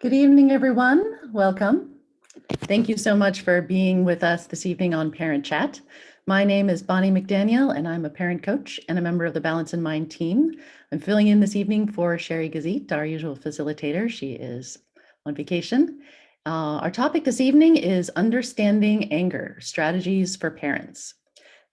Good evening, everyone. Welcome. Thank you so much for being with us this evening on Parent Chat. My name is Bonnie McDaniel, and I'm a parent coach and a member of the Balance in Mind team. I'm filling in this evening for Sherry Gazit, our usual facilitator. She is on vacation. Our topic this evening is understanding anger, strategies for parents.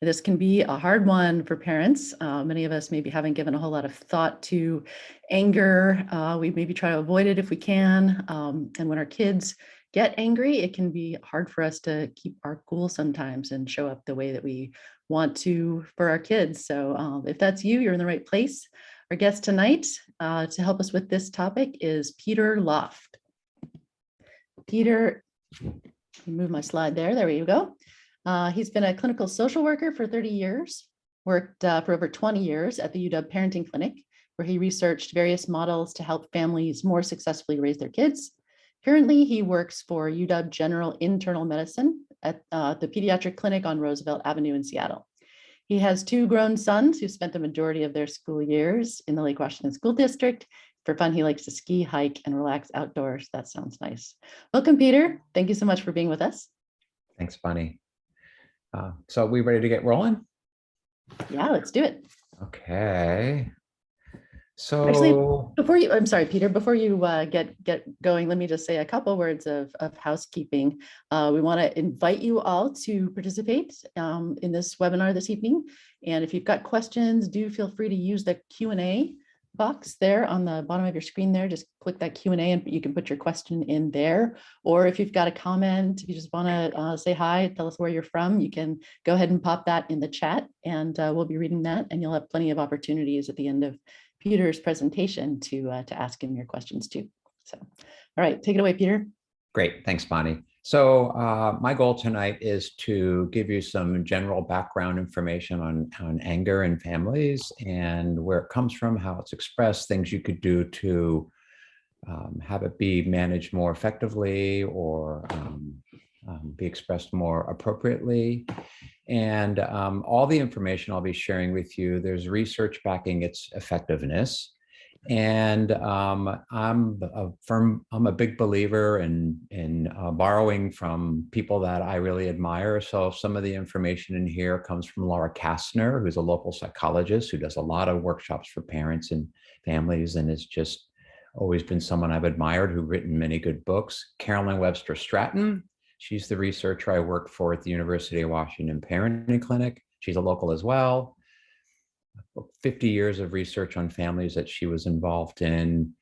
This can be a hard one for parents. Many of us maybe haven't given a whole lot of thought to anger. We maybe try to avoid it if we can. And when our kids get angry, it can be hard for us to keep our cool sometimes and show up the way that we want to for our kids. So if that's you, you're in the right place. Our guest tonight to help us with this topic is Peter Loft. Peter, let me move my slide there. There you go. He's been a clinical social worker for 30 years, worked for over 20 years at the UW Parenting Clinic, where he researched various models to help families more successfully raise their kids. Currently, he works for UW General Internal Medicine at the Pediatric Clinic on Roosevelt Avenue in Seattle. He has two grown sons who spent the majority of their school years in the Lake Washington School District. For fun, he likes to ski, hike, and relax outdoors. That sounds nice. Welcome, Peter. Thank you so much for being with us. Thanks, Bonnie. So are we ready to get rolling? Yeah, let's do it. Okay. So actually, I'm sorry, Peter, before you get going, let me just say a couple words of housekeeping. We want to invite you all to participate in this webinar this evening. And if you've got questions, do feel free to use the Q&A box there on the bottom of your screen there. Just click that Q&A and you can put your question in there. Or if you've got a comment, if you just want to say hi, tell us where you're from, you can go ahead and pop that in the chat and we'll be reading that, and you'll have plenty of opportunities at the end of Peter's presentation to ask him your questions too. So, all right, take it away, Peter. Great, thanks, Bonnie. So my goal tonight is to give you some general background information on anger in families and where it comes from, how it's expressed, things you could do to have it be managed more effectively or be expressed more appropriately. And all the information I'll be sharing with you, there's research backing its effectiveness. And I'm a big believer in borrowing from people that I really admire. So some of the information in here comes from Laura Kastner, who's a local psychologist who does a lot of workshops for parents and families, and has just always been someone I've admired, who's written many good books. Carolyn Webster Stratton, she's the researcher I work for at the University of Washington Parenting Clinic. She's a local as well. 50 years of research on families that she was involved in.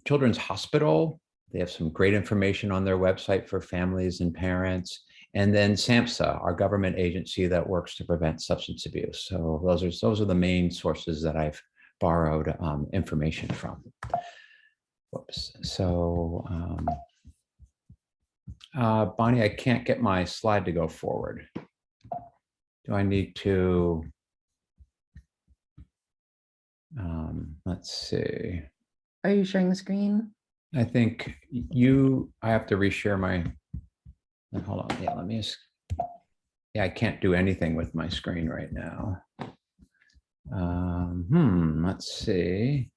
Children's Hospital, they have some great information on their website for families and parents. And then SAMHSA, our government agency that works to prevent substance abuse. So those are the main sources that I've borrowed information from. Whoops. So Bonnie, I can't get my slide to go forward. Do I need to? Let's see. Are you sharing the screen? I think I have to reshare my, hold on. Yeah, let me just, I can't do anything with my screen right now. Let's see.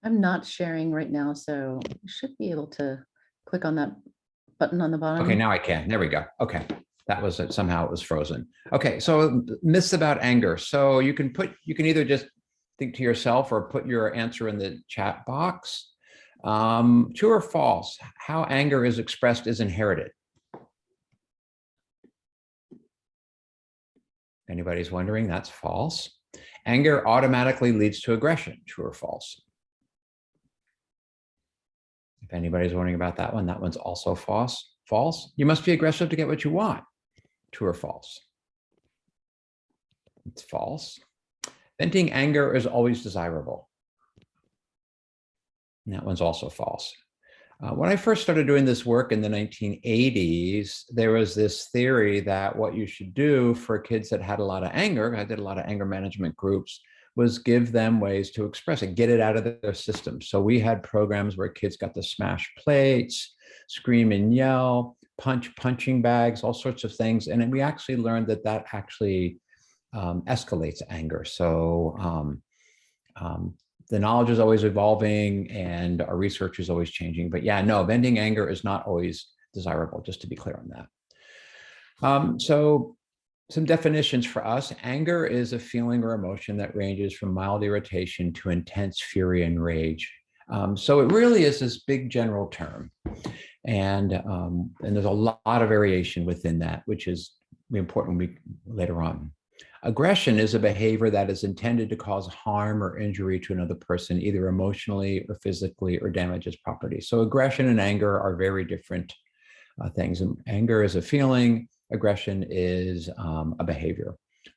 I'm not sharing right now, so you should be able to click on that button on the bottom. Okay, now I can. There we go. Okay. That was it. Somehow it was frozen. Okay, so myths about anger. So you can either just think to yourself or put your answer in the chat box. True or false? How anger is expressed is inherited. Anybody's wondering? That's false. Anger automatically leads to aggression. True or false? If anybody's wondering about that one's also false. False. You must be aggressive to get what you want. True or false? It's false. Venting anger is always desirable. And that one's also false. When I first started doing this work in the 1980s, there was this theory that what you should do for kids that had a lot of anger, I did a lot of anger management groups, was give them ways to express it, get it out of their system. So we had programs where kids got to smash plates, scream and yell, punching bags, all sorts of things. And then we actually learned that actually escalates anger. So the knowledge is always evolving and our research is always changing. But yeah, no, venting anger is not always desirable, just to be clear on that. So some definitions for us. Anger is a feeling or emotion that ranges from mild irritation to intense fury and rage. So it really is this big general term. And there's a lot of variation within that, which is important later on. Aggression is a behavior that is intended to cause harm or injury to another person, either emotionally or physically, or damages property. So aggression and anger are very different things. And anger is a feeling, aggression is a behavior.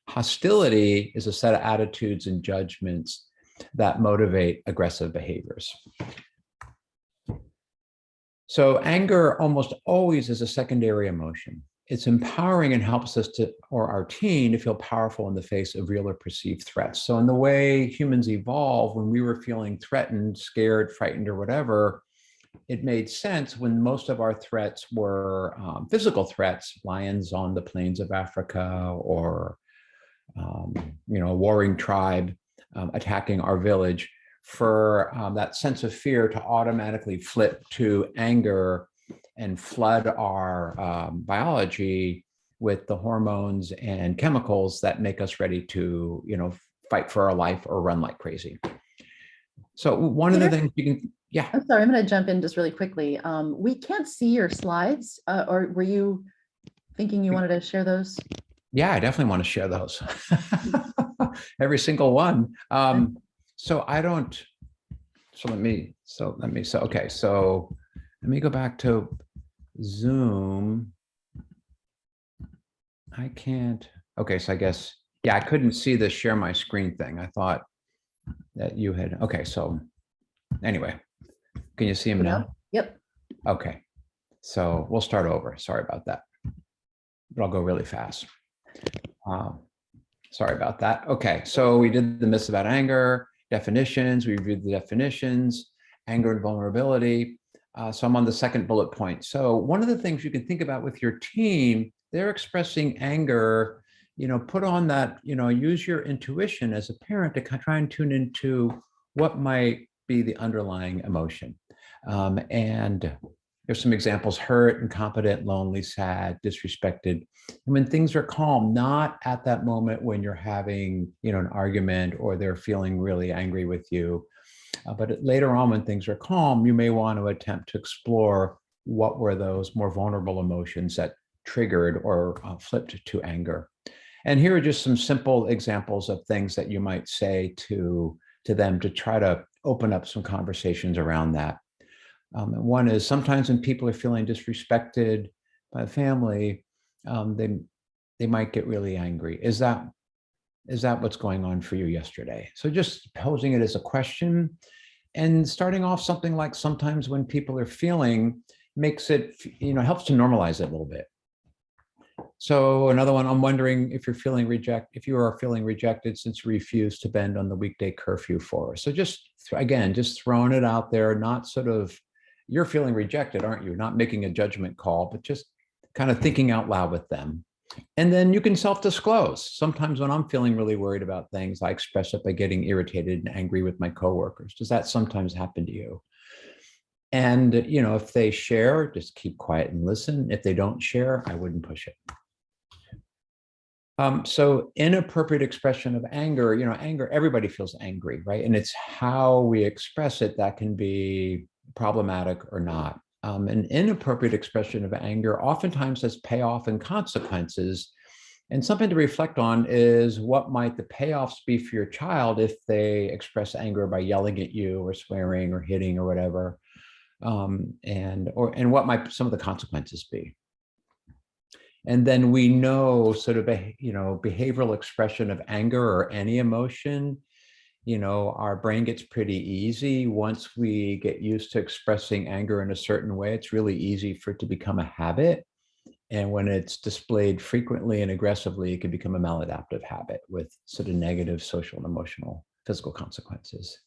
Hostility is a set of attitudes and judgments that motivate aggressive behaviors. So anger almost always is a secondary emotion. It's empowering and helps us to, or our team, to feel powerful in the face of real or perceived threats. So in the way humans evolved, when we were feeling threatened, scared, frightened, or whatever, it made sense when most of our threats were physical threats, lions on the plains of Africa, or a warring tribe attacking our village, for that sense of fear to automatically flip to anger and flood our biology with the hormones and chemicals that make us ready to, fight for our life or run like crazy. So one of the things you can, yeah. I'm sorry, I'm going to jump in just really quickly. We can't see your slides, or were you thinking you wanted to share those? Yeah, I definitely want to share those. Every single one. So let me go back to Zoom. I can't. Okay, so I guess, yeah, I couldn't see the share my screen thing. I thought that you had. Okay, so anyway, can you see him now? Yep. Okay, so we'll start over. Sorry about that, but I'll go really fast. Sorry about that. Okay, so we did the myths about anger, definitions. We reviewed the definitions, anger and vulnerability. So I'm on the second bullet point. So one of the things you can think about with your team, they're expressing anger, put on that, use your intuition as a parent to try and tune into what might be the underlying emotion. And there's some examples: hurt, incompetent, lonely, sad, disrespected. And when things are calm, not at that moment when you're having, an argument or they're feeling really angry with you, but later on when things are calm, you may want to attempt to explore what were those more vulnerable emotions that triggered or flipped to anger. And here are just some simple examples of things that you might say to them to try to open up some conversations around that. And one is, sometimes when people are feeling disrespected by the family, they might get really angry. Is that what's going on for you yesterday? So just posing it as a question and starting off something like, sometimes when people are feeling, makes it, helps to normalize it a little bit. So another one, I'm wondering if you are feeling rejected since you refused to bend on the weekday curfew for us. So just throwing it out there, not sort of, you're feeling rejected, aren't you? Not making a judgment call, but just kind of thinking out loud with them. And then you can self-disclose. Sometimes when I'm feeling really worried about things, I express it by getting irritated and angry with my coworkers. Does that sometimes happen to you? And, if they share, just keep quiet and listen. If they don't share, I wouldn't push it. So inappropriate expression of anger, anger, everybody feels angry, right? And it's how we express it that can be problematic or not. An inappropriate expression of anger oftentimes has payoff and consequences. And something to reflect on is, what might the payoffs be for your child if they express anger by yelling at you or swearing or hitting or whatever? And what might some of the consequences be? And then we know sort of, behavioral expression of anger or any emotion, our brain gets pretty easy. Once we get used to expressing anger in a certain way, it's really easy for it to become a habit. And when it's displayed frequently and aggressively, it can become a maladaptive habit with sort of negative social and emotional physical consequences.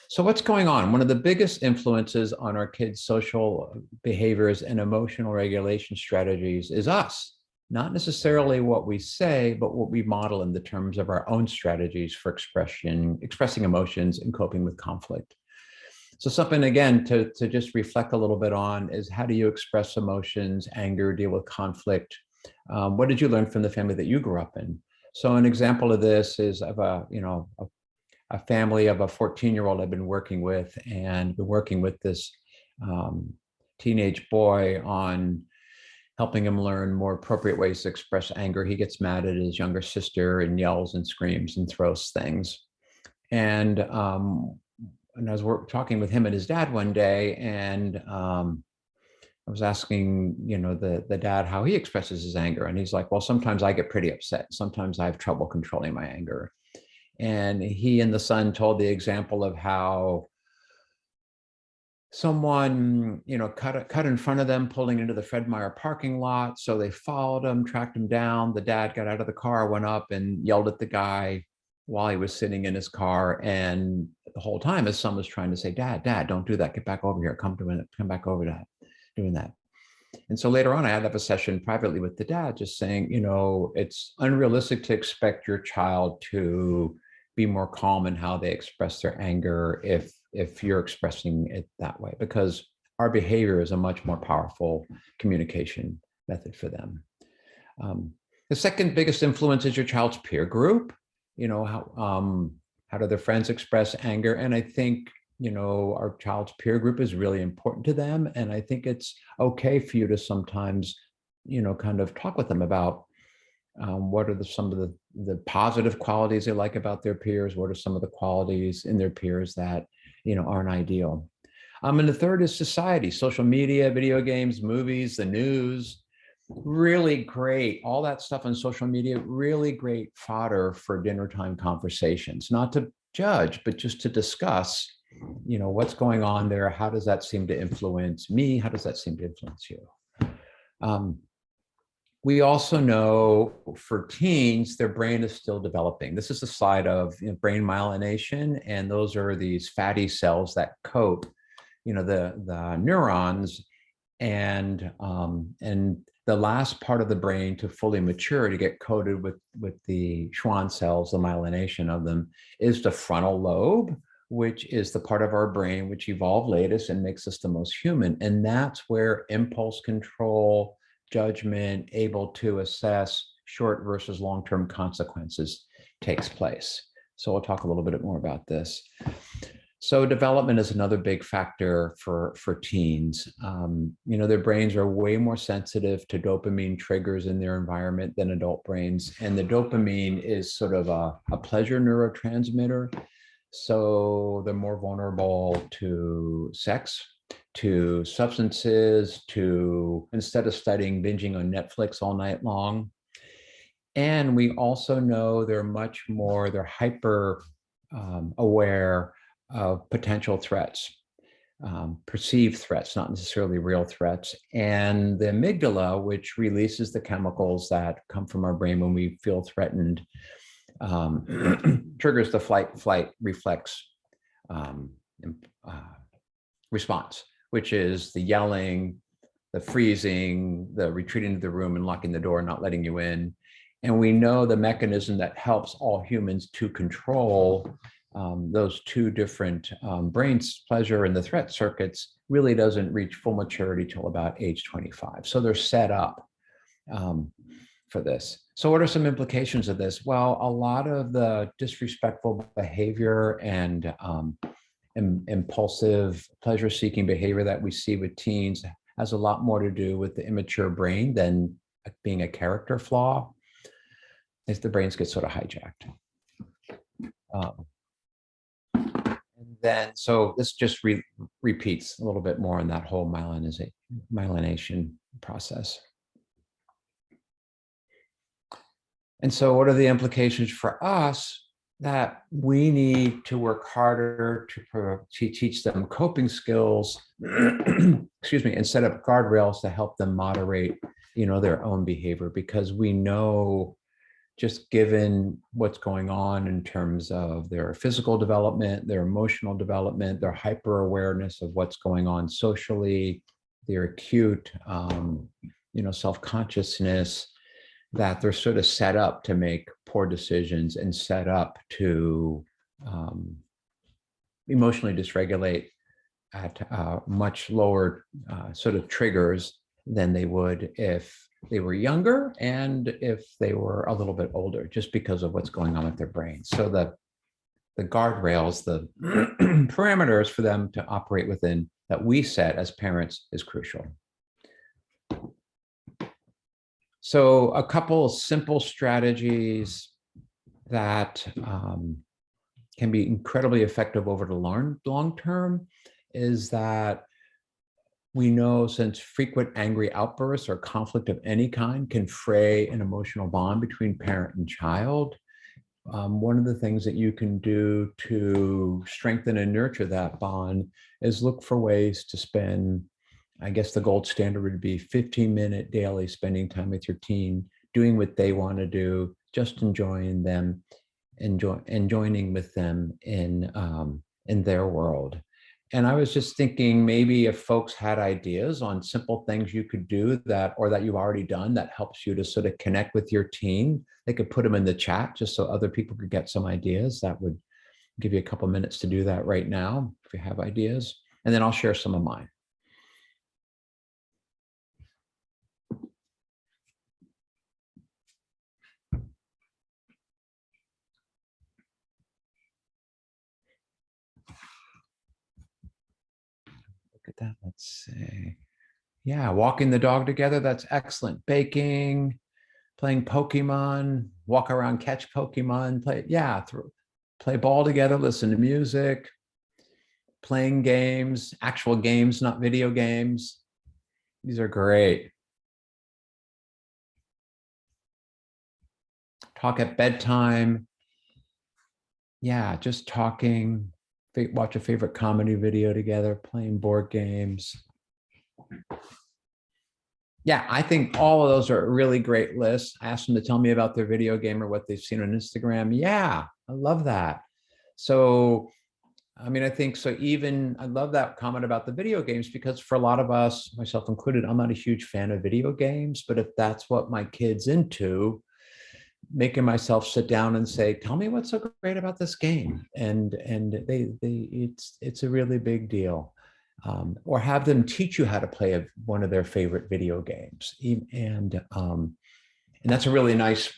So what's going on? One of the biggest influences on our kids' social behaviors and emotional regulation strategies is us. not necessarily what we say, but what we model in the terms of our own strategies for expressing emotions and coping with conflict. So something, again, to just reflect a little bit on is, how do you express emotions, anger, deal with conflict? What did you learn from the family that you grew up in? So an example of this is of a family of a 14-year-old I've been working with, and been working with this teenage boy on helping him learn more appropriate ways to express anger. He gets mad at his younger sister and yells and screams and throws things. And I was talking with him and his dad one day, and I was asking, the dad how he expresses his anger. And he's like, well, sometimes I get pretty upset. Sometimes I have trouble controlling my anger. And he and the son told the example of how someone, cut in front of them pulling into the Fred Meyer parking lot. So they followed him, tracked him down. The dad got out of the car, went up and yelled at the guy while he was sitting in his car. And the whole time his son was trying to say, Dad, don't do that. Get back over here. Come back over to doing that. And so later on, I had to have a session privately with the dad, just saying, it's unrealistic to expect your child to be more calm in how they express their anger if you're expressing it that way, because our behavior is a much more powerful communication method for them. The second biggest influence is your child's peer group. How do their friends express anger? And I think, our child's peer group is really important to them. And I think it's okay for you to sometimes, kind of talk with them about what are some of the positive qualities they like about their peers? What are some of the qualities in their peers that, aren't ideal? And the third is society, social media, video games, movies, the news. Really great. All that stuff on social media, really great fodder for dinner time conversations, not to judge, but just to discuss, what's going on there. How does that seem to influence me? How does that seem to influence you? We also know for teens, their brain is still developing. This is a slide of brain myelination, and those are these fatty cells that coat, the neurons, and the last part of the brain to fully mature, to get coated with the Schwann cells, the myelination of them, is the frontal lobe, which is the part of our brain which evolved latest and makes us the most human. And that's where impulse control, judgment, able to assess short versus long-term consequences takes place. So we'll talk a little bit more about this. So development is another big factor for teens. Their brains are way more sensitive to dopamine triggers in their environment than adult brains. And the dopamine is sort of a pleasure neurotransmitter. So they're more vulnerable to sex, to substances, to, instead of studying, binging on Netflix all night long. And we also know they're hyper aware of potential threats, perceived threats, not necessarily real threats. And the amygdala, which releases the chemicals that come from our brain when we feel threatened, triggers the flight reflex response, which is the yelling, the freezing, the retreating to the room and locking the door, not letting you in. And we know the mechanism that helps all humans to control those two different brains, pleasure and the threat circuits, really doesn't reach full maturity till about age 25. So they're set up for this. So what are some implications of this? Well, a lot of the disrespectful behavior and impulsive pleasure-seeking behavior that we see with teens has a lot more to do with the immature brain than being a character flaw, if the brains get sort of hijacked. And then, so this just repeats a little bit more on that whole myelination process. And so what are the implications for us? That we need to work harder to teach them coping skills, excuse me, and set up guardrails to help them moderate, their own behavior, because we know, just given what's going on in terms of their physical development, their emotional development, their hyper awareness of what's going on socially, their acute, self-consciousness, that they're sort of set up to make poor decisions and set up to emotionally dysregulate at much lower sort of triggers than they would if they were younger and if they were a little bit older, just because of what's going on with their brains. So the guardrails, the parameters for them to operate within that we set as parents is crucial. So a couple simple strategies that can be incredibly effective over the long term is that we know, since frequent angry outbursts or conflict of any kind can fray an emotional bond between parent and child, one of the things that you can do to strengthen and nurture that bond is look for ways to spend, I guess the gold standard would be 15-minute daily spending time with your teen, doing what they want to do, just enjoying them, and joining with them in their world. And I was just thinking, maybe if folks had ideas on simple things you could do that, or that you've already done, that helps you to sort of connect with your teen, they could put them in the chat just so other people could get some ideas. That would give you a couple minutes to do that right now, if you have ideas. And then I'll share some of mine. Look at that. Let's see. Yeah, walking the dog together. That's excellent. Baking, playing Pokemon, walk around, catch Pokemon, play ball together, listen to music, playing games, actual games, not video games. These are great. Talk at bedtime. Yeah, just talking, watch a favorite comedy video together, playing board games. Yeah, I think all of those are really great lists. I asked them to tell me about their video game or what they've seen on Instagram. Yeah, I love that. So, I mean, I think so. Even I love that comment about the video games, because for a lot of us, myself included, I'm not a huge fan of video games, but if that's what my kid's into, making myself sit down and say, tell me what's so great about this game. And it's a really big deal. Or have them teach you how to play one of their favorite video games. And that's a really nice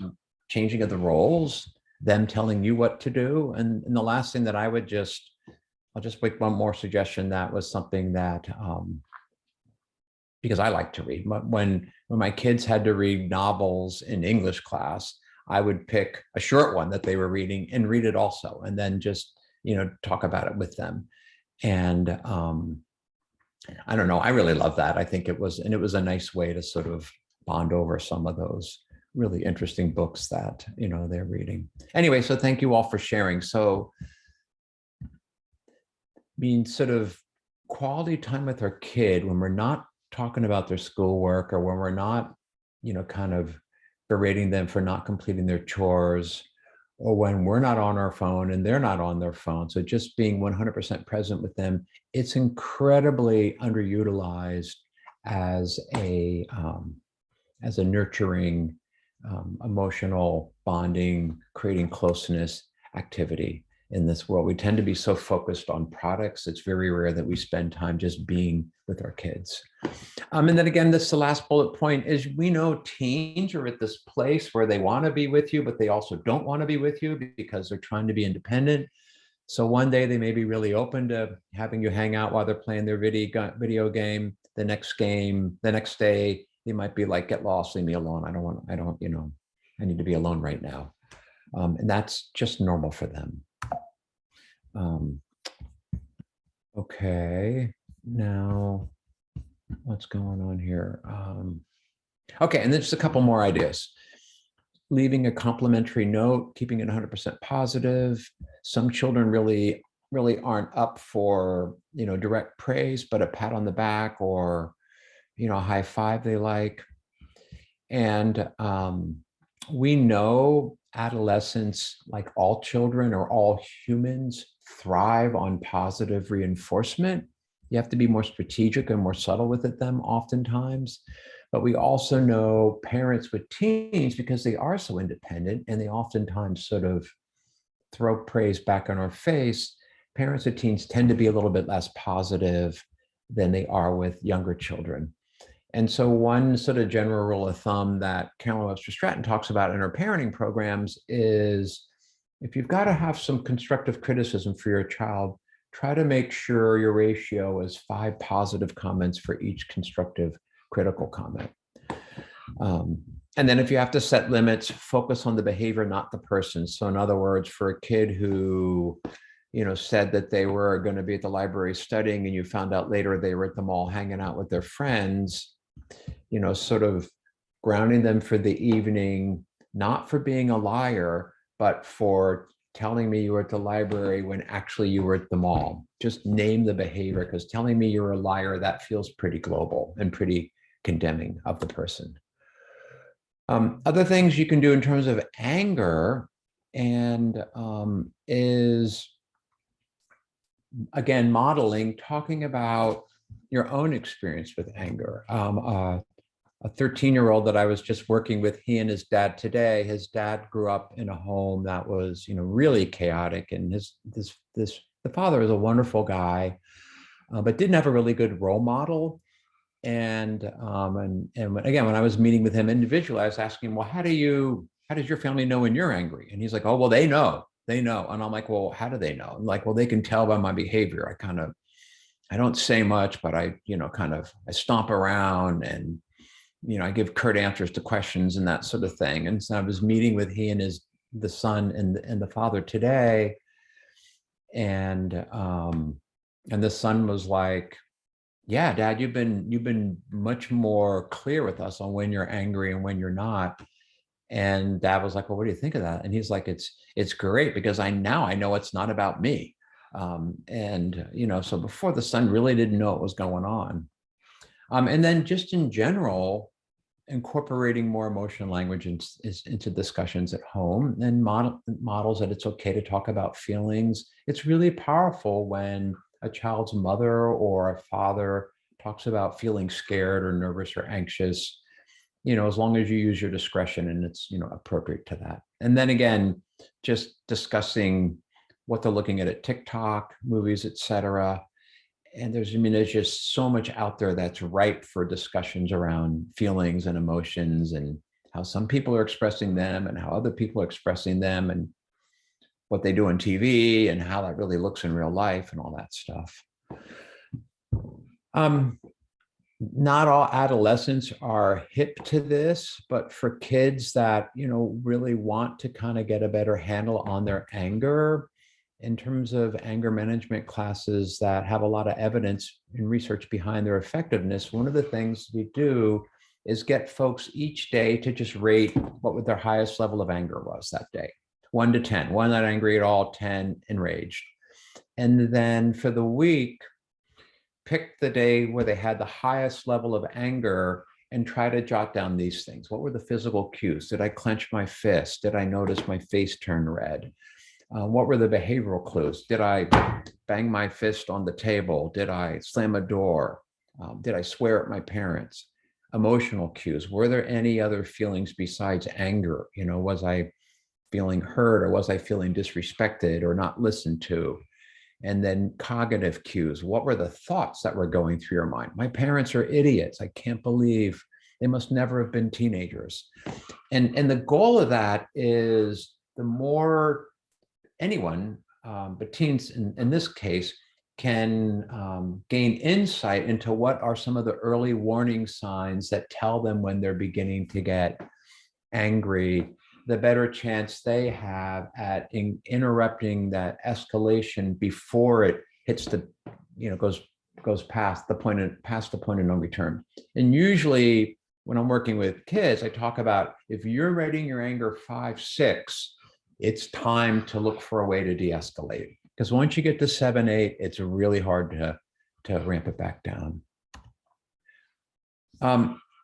changing of the roles, them telling you what to do. And the last thing that I'll just make one more suggestion. That was something that, because I like to read, when my kids had to read novels in English class, I would pick a short one that they were reading and read it also, and then just, talk about it with them. And I don't know, I really love that. I think it was a nice way to sort of bond over some of those really interesting books that, they're reading. Anyway, so thank you all for sharing. So, being sort of quality time with our kid when we're not talking about their schoolwork, or when we're not, kind of berating them for not completing their chores, or when we're not on our phone and they're not on their phone. So just being 100% present with them, it's incredibly underutilized as a nurturing, emotional bonding, creating closeness activity in this world. We tend to be so focused on products. It's very rare that we spend time just being with our kids. And then again, this is the last bullet point, is we know teens are at this place where they want to be with you, but they also don't want to be with you because they're trying to be independent. So one day they may be really open to having you hang out while they're playing their video game. The next day, they might be like, get lost, leave me alone. I need to be alone right now. And that's just normal for them. Okay, now what's going on here? Okay, and then just a couple more ideas. Leaving a complimentary note, keeping it 100% positive. Some children really aren't up for, direct praise, but a pat on the back or, a high five they like. And we know adolescents, like all children or all humans, thrive on positive reinforcement. You have to be more strategic and more subtle with them oftentimes. But we also know parents with teens, because they are so independent and they oftentimes sort of throw praise back in our face, parents with teens tend to be a little bit less positive than they are with younger children. And so one sort of general rule of thumb that Carolyn Webster Stratton talks about in her parenting programs is, if you've got to have some constructive criticism for your child, try to make sure your ratio is 5 positive comments for each constructive critical comment. And then if you have to set limits, focus on the behavior, not the person. So in other words, for a kid who, said that they were going to be at the library studying, and you found out later they were at the mall hanging out with their friends, sort of grounding them for the evening, not for being a liar, but for telling me you were at the library when actually you were at the mall. Just name the behavior, because telling me you're a liar, that feels pretty global and pretty condemning of the person. Other things you can do in terms of anger and is, again, modeling, talking about your own experience with anger. A 13-year-old that I was just working with, he and his dad today, his dad grew up in a home that was, really chaotic. And the father is a wonderful guy, but didn't have a really good role model. And when I was meeting with him individually, I was asking him, well, how does your family know when you're angry? And he's like, oh, well, they know. And I'm like, well, how do they know? I'm like, well, they can tell by my behavior. I don't say much, but I stomp around and, I give curt answers to questions and that sort of thing. And so I was meeting with he and the son and the father today. And the son was like, yeah, Dad, you've been much more clear with us on when you're angry and when you're not. And Dad was like, well, what do you think of that? And he's like, it's great, because I know it's not about me. So before, the son really didn't know what was going on. And then just in general, incorporating more emotional language into discussions at home, and models that it's okay to talk about feelings. It's really powerful when a child's mother or a father talks about feeling scared or nervous or anxious, as long as you use your discretion and it's, appropriate to that. And then again, just discussing what they're looking at TikTok, movies, etc. And there's just so much out there that's ripe for discussions around feelings and emotions, and how some people are expressing them and how other people are expressing them, and what they do on TV and how that really looks in real life and all that stuff. Not all adolescents are hip to this, but for kids that, really want to kind of get a better handle on their anger, in terms of anger management classes that have a lot of evidence and research behind their effectiveness, one of the things we do is get folks each day to just rate what their highest level of anger was that day. 1 to 10, 1 not angry at all, 10 enraged. And then for the week, pick the day where they had the highest level of anger and try to jot down these things. What were the physical cues? Did I clench my fist? Did I notice my face turn red? What were the behavioral clues? Did I bang my fist on the table? Did I slam a door? Did I swear at my parents? Emotional cues. Were there any other feelings besides anger? Was I feeling hurt, or was I feeling disrespected or not listened to? And then cognitive cues. What were the thoughts that were going through your mind? My parents are idiots. I can't believe they must never have been teenagers. And the goal of that is, the more anyone, but teens in this case, can gain insight into what are some of the early warning signs that tell them when they're beginning to get angry, the better chance they have at interrupting that escalation before it hits goes past the point of no return. And usually when I'm working with kids, I talk about, if you're rating your anger 5, 6, it's time to look for a way to de-escalate. Because once you get to 7, 8, it's really hard to ramp it back down.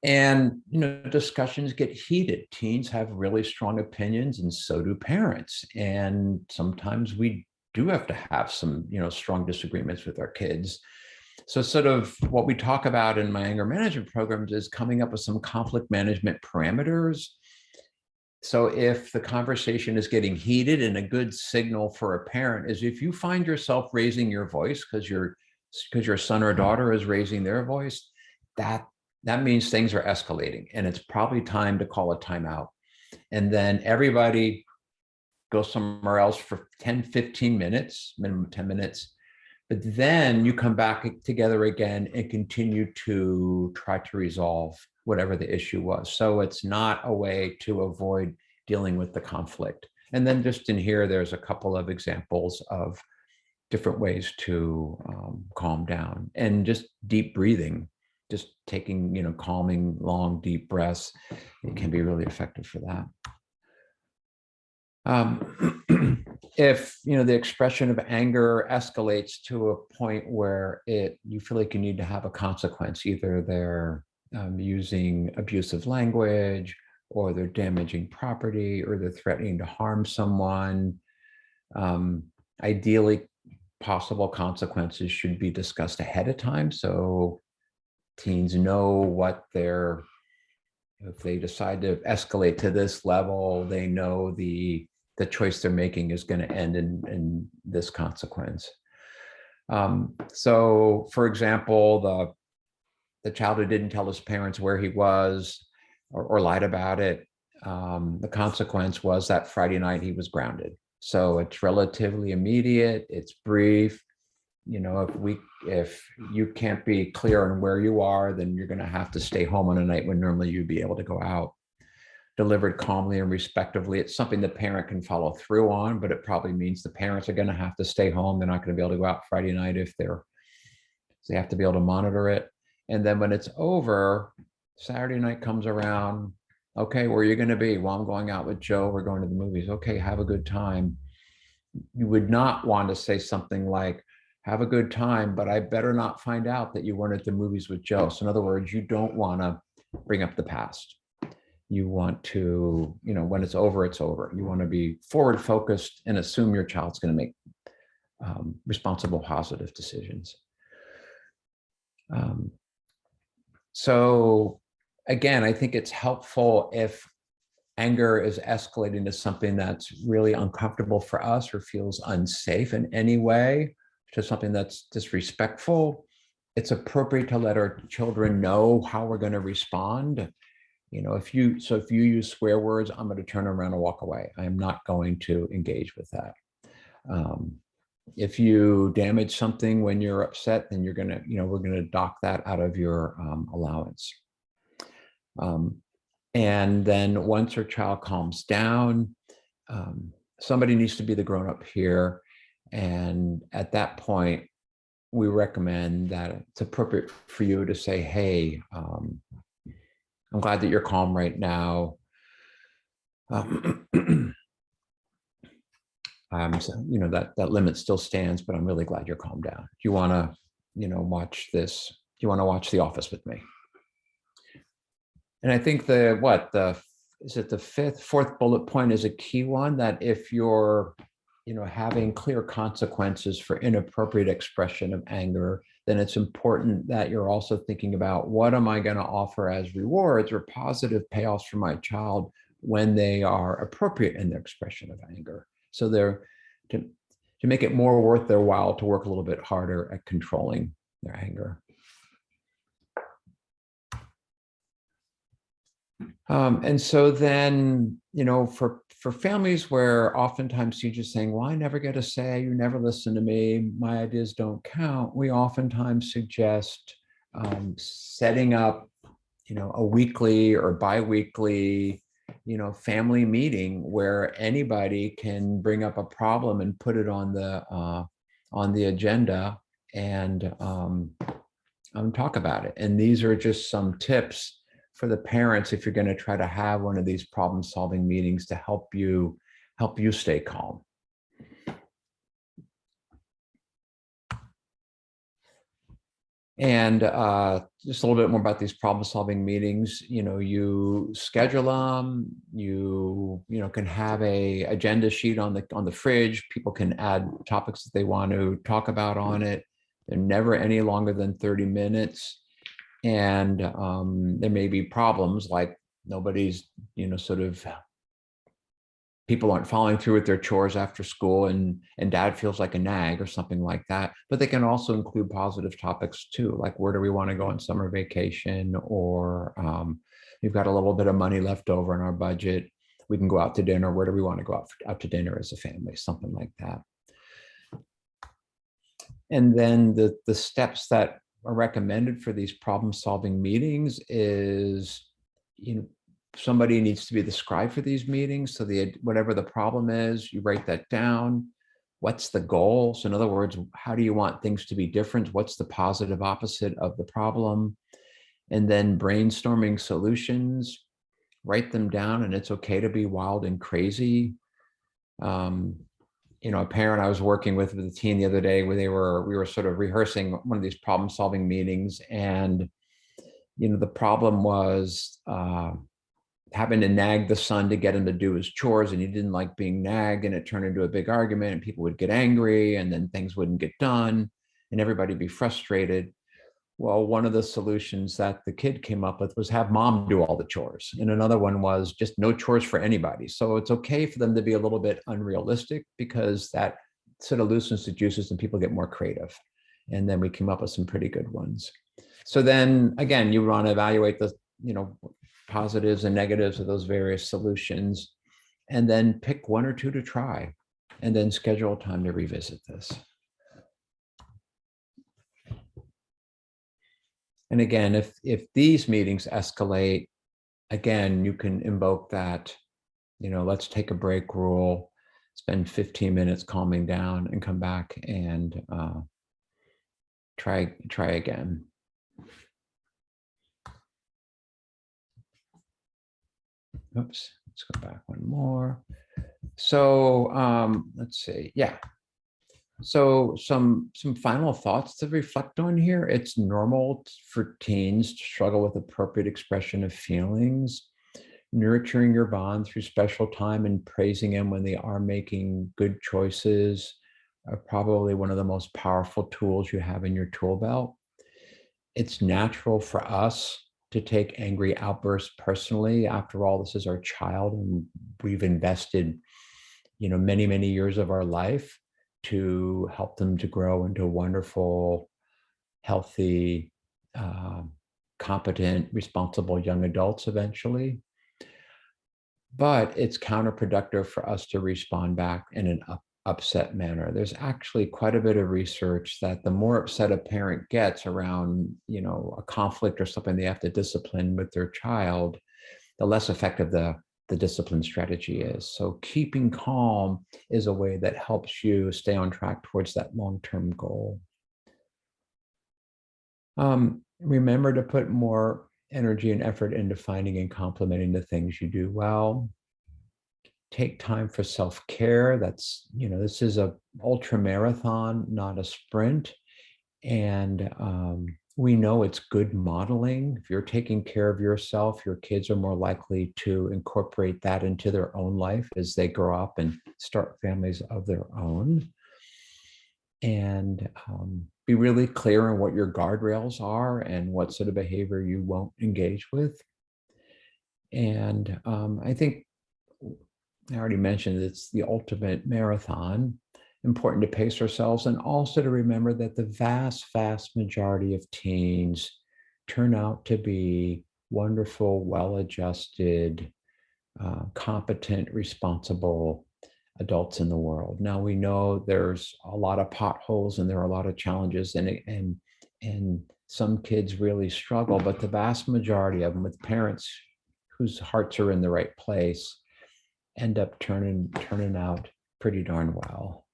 And discussions get heated. Teens have really strong opinions, and so do parents. And sometimes we do have to have some strong disagreements with our kids. So sort of what we talk about in my anger management programs is coming up with some conflict management parameters. So if the conversation is getting heated, and a good signal for a parent is if you find yourself raising your voice because your son or daughter is raising their voice, that means things are escalating, and it's probably time to call a timeout. And then everybody go somewhere else for 10, 15 minutes, minimum 10 minutes. But then you come back together again and continue to try to resolve whatever the issue was. So it's not a way to avoid dealing with the conflict. And then just in here, there's a couple of examples of different ways to calm down, and just deep breathing, just taking, calming, long, deep breaths. It can be really effective for that. If the expression of anger escalates to a point where you feel like you need to have a consequence, either they're using abusive language, or they're damaging property, or they're threatening to harm someone, ideally possible consequences should be discussed ahead of time, so teens know what if they decide to escalate to this level, they know the choice they're making is going to end in this consequence. So, for example, the child who didn't tell his parents where he was, or lied about it, the consequence was that Friday night he was grounded. So it's relatively immediate, it's brief. If you can't be clear on where you are, then you're going to have to stay home on a night when normally you'd be able to go out. Delivered calmly and respectively. It's something the parent can follow through on, but it probably means the parents are going to have to stay home. They're not going to be able to go out Friday night they have to be able to monitor it. And then when it's over, Saturday night comes around. Okay, where are you going to be? Well, I'm going out with Joe. We're going to the movies. Okay, have a good time. You would not want to say something like, have a good time, but I better not find out that you weren't at the movies with Joe. So in other words, you don't want to bring up the past. You want to, when it's over, it's over. You want to be forward focused and assume your child's going to make responsible, positive decisions. So again, I think it's helpful if anger is escalating to something that's really uncomfortable for us or feels unsafe in any way, to something that's disrespectful. It's appropriate to let our children know how we're going to respond. If you use swear words, I'm going to turn around and walk away. I am not going to engage with that. If you damage something when you're upset, then we're going to dock that out of your allowance. And then once your child calms down, somebody needs to be the grown-up here. And at that point, we recommend that it's appropriate for you to say, hey, I'm glad that you're calm right now. That limit still stands, but I'm really glad you're calmed down. Do you want to, watch this? Do you want to watch The Office with me? And I think the fourth bullet point is a key one, that if you're, having clear consequences for inappropriate expression of anger, then it's important that you're also thinking about, what am I going to offer as rewards or positive payoffs for my child when they are appropriate in their expression of anger. So to make it more worth their while to work a little bit harder at controlling their anger. And so then, for families where oftentimes you're just saying, well, I never get a say, you never listen to me, my ideas don't count, we oftentimes suggest setting up, a weekly or bi-weekly, family meeting where anybody can bring up a problem and put it on the agenda and talk about it. And these are just some tips for the parents if you're going to try to have one of these problem-solving meetings to help you stay calm. And just a little bit more about these problem-solving meetings. You schedule them. You can have a agenda sheet on the fridge. People can add topics that they want to talk about on it. They're never any longer than 30 minutes. And there may be problems like nobody's, sort of people aren't following through with their chores after school and dad feels like a nag or something like that. But they can also include positive topics too, like where do we want to go on summer vacation, or we've got a little bit of money left over in our budget. We can go out to dinner. Where do we want to go out to dinner as a family? Something like that. And then the steps that are recommended for these problem-solving meetings is, somebody needs to be the scribe for these meetings. So whatever the problem is, you write that down. What's the goal? So in other words, how do you want things to be different? What's the positive opposite of the problem? And then brainstorming solutions, write them down, and it's okay to be wild and crazy. A parent I was working with a teen the other day where we were sort of rehearsing one of these problem-solving meetings, and the problem was having to nag the son to get him to do his chores, and he didn't like being nagged, and it turned into a big argument, and people would get angry, and then things wouldn't get done, and everybody be frustrated. Well, one of the solutions that the kid came up with was have mom do all the chores. And another one was just no chores for anybody. So it's okay for them to be a little bit unrealistic, because that sort of loosens the juices and people get more creative. And then we came up with some pretty good ones. So then again, you want to evaluate the, positives and negatives of those various solutions, and then pick one or two to try, and then schedule time to revisit this. And again, if these meetings escalate, again, you can invoke that, let's take a break rule, spend 15 minutes calming down, and come back and try again. Oops, let's go back one more. So let's see, yeah. So some final thoughts to reflect on here. It's normal for teens to struggle with appropriate expression of feelings. Nurturing your bond through special time and praising them when they are making good choices are probably one of the most powerful tools you have in your tool belt. It's natural for us to take angry outbursts personally. After all, this is our child, and we've invested, many, many years of our life to help them to grow into wonderful, healthy, competent, responsible young adults eventually. But it's counterproductive for us to respond back in an upset manner. There's actually quite a bit of research that the more upset a parent gets around, a conflict or something they have to discipline with their child, the less effective the discipline strategy is. So keeping calm is a way that helps you stay on track towards that long-term goal. Remember to put more energy and effort into finding and complementing the things you do well. Take time for self-care. That's, this is a ultra marathon, not a sprint. And we know it's good modeling. If you're taking care of yourself, your kids are more likely to incorporate that into their own life as they grow up and start families of their own. And be really clear on what your guardrails are and what sort of behavior you won't engage with. And I think I already mentioned it's the ultimate marathon. Important to pace ourselves, and also to remember that the vast, vast majority of teens turn out to be wonderful, well-adjusted, competent, responsible adults in the world. Now, we know there's a lot of potholes and there are a lot of challenges, and some kids really struggle, but the vast majority of them, with parents whose hearts are in the right place, end up turning out pretty darn well.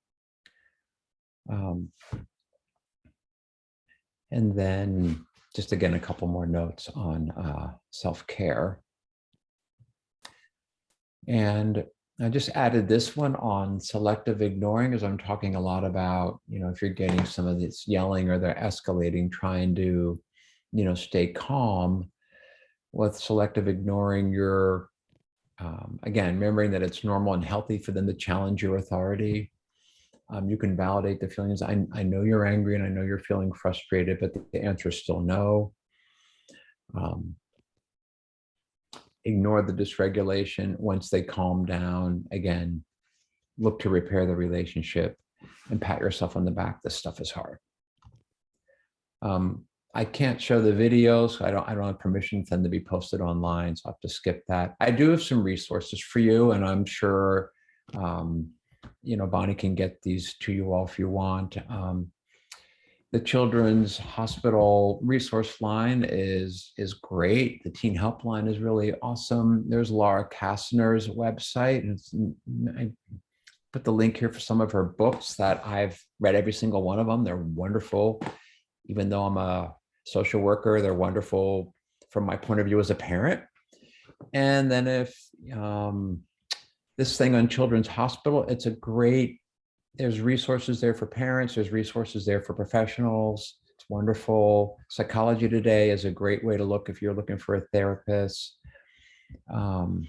And then just again, a couple more notes on self-care. And I just added this one on selective ignoring, as I'm talking a lot about, if you're getting some of this yelling or they're escalating, trying to, stay calm. With selective ignoring, you're, again, remembering that it's normal and healthy for them to challenge your authority. You can validate the feelings. I know you're angry and I know you're feeling frustrated, but the answer is still no. Ignore the dysregulation. Once they calm down, again, look to repair the relationship and pat yourself on the back. This stuff is hard. I can't show the videos. I don't have permission for them to be posted online, so I have to skip that. I do have some resources for you, and I'm sure Bonnie can get these to you all if you want. The Children's Hospital resource line is great. The Teen Helpline is really awesome. There's Laura Kastner's website, and I put the link here for some of her books that I've read every single one of them. They're wonderful. Even though I'm a social worker, they're wonderful from my point of view as a parent. And then if this thing on Children's Hospital, there's resources there for parents, there's resources there for professionals. It's wonderful. Psychology Today is a great way to look if you're looking for a therapist. And